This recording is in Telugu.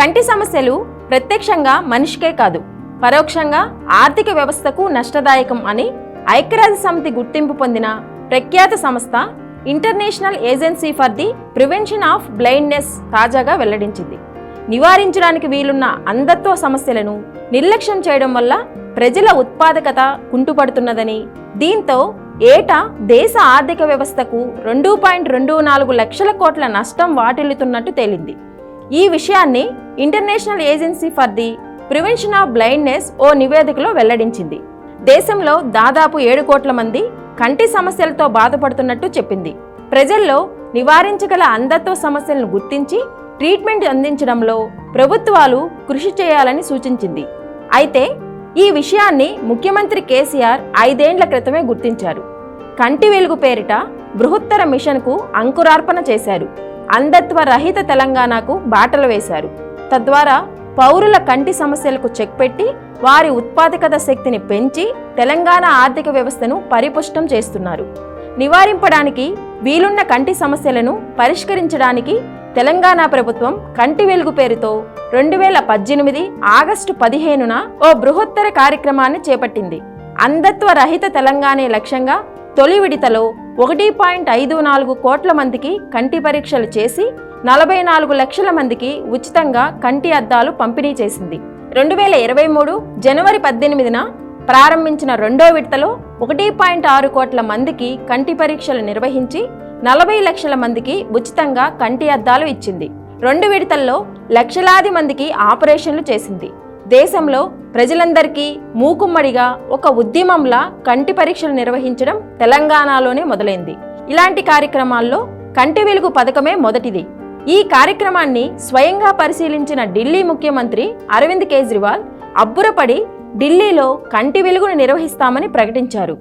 కంటి సమస్యలు ప్రత్యక్షంగా మనిషికే కాదు, పరోక్షంగా ఆర్థిక వ్యవస్థకు నష్టదాయకం అని ఐక్యరాజ్య సమితి గుర్తింపు పొందిన ప్రఖ్యాత సంస్థ international agency for the prevention of blindness తాజాగా వెల్లడించింది. నివారించడానికి వీలున్న అంధత్వ సమస్యలను నిర్లక్ష్యం చేయడం వల్ల ప్రజల ఉత్పాదకత కుంటుపడుతున్నదని, దీంతో ఏటా దేశ ఆర్థిక వ్యవస్థకు 2.24 లక్షల కోట్ల నష్టం వాటిల్లుతున్నట్టు తేలింది. ఈ విషయాన్ని international agency for the prevention of blindness ఓ నివేదికలో వెల్లడించింది. దేశంలో దాదాపు 7 కోట్ల మంది కంటి సమస్యలతో బాధపడుతున్నట్టు చెప్పింది. ప్రజల్లో నివారించగల అంధత్వ సమస్యలను గుర్తించి ట్రీట్మెంట్ అందించడంలో ప్రభుత్వాలు కృషి చేయాలని సూచించింది. అయితే ఈ విషయాన్ని ముఖ్యమంత్రి కేసీఆర్ 5 ఏళ్ల క్రితమే గుర్తించారు. కంటి వెలుగు పేరిట బృహత్తర మిషన్కు అంకురార్పణ చేశారు. అంధత్వ రహిత తెలంగాణకు బాటలు వేశారు. తద్వారా పౌరుల కంటి సమస్యలకు చెక్ పెట్టి వారి ఉత్పాదకత శక్తిని పెంచి తెలంగాణ ఆర్థిక వ్యవస్థను పరిపుష్టం చేస్తున్నారు. నివారింపడానికి వీలున్న కంటి సమస్యలను పరిష్కరించడానికి తెలంగాణ ప్రభుత్వం కంటి వెలుగు పేరుతో 2018 ఆగస్టు 15న ఓ బృహత్తర కార్యక్రమాన్ని చేపట్టింది. అంధత్వ రహిత తెలంగాణ లక్ష్యంగా తొలి విడతలో 1.54 కోట్ల మందికి కంటి పరీక్షలు చేసి 44 లక్షల మందికి ఉచితంగా కంటి అద్దాలు పంపిణీ చేసింది. 2023 జనవరి 18న ప్రారంభించిన రెండో విడతలో 1.6 కోట్ల మందికి కంటి పరీక్షలు నిర్వహించి 40 లక్షల మందికి ఉచితంగా కంటి అద్దాలు ఇచ్చింది. 2 విడతల్లో లక్షలాది మందికి ఆపరేషన్లు చేసింది. దేశంలో ప్రజలందరికీ మూకుమ్మడిగా ఒక ఉద్యమంలా కంటి పరీక్షలు నిర్వహించడం తెలంగాణలోనే మొదలైంది. ఇలాంటి కార్యక్రమాల్లో కంటి వెలుగు పథకమే మొదటిది. ఈ కార్యక్రమాన్ని స్వయంగా పరిశీలించిన ఢిల్లీ ముఖ్యమంత్రి అరవింద్ కేజ్రీవాల్ అబ్బురపడి ఢిల్లీలో కంటి వెలుగును నిర్వహిస్తామని ప్రకటించారు.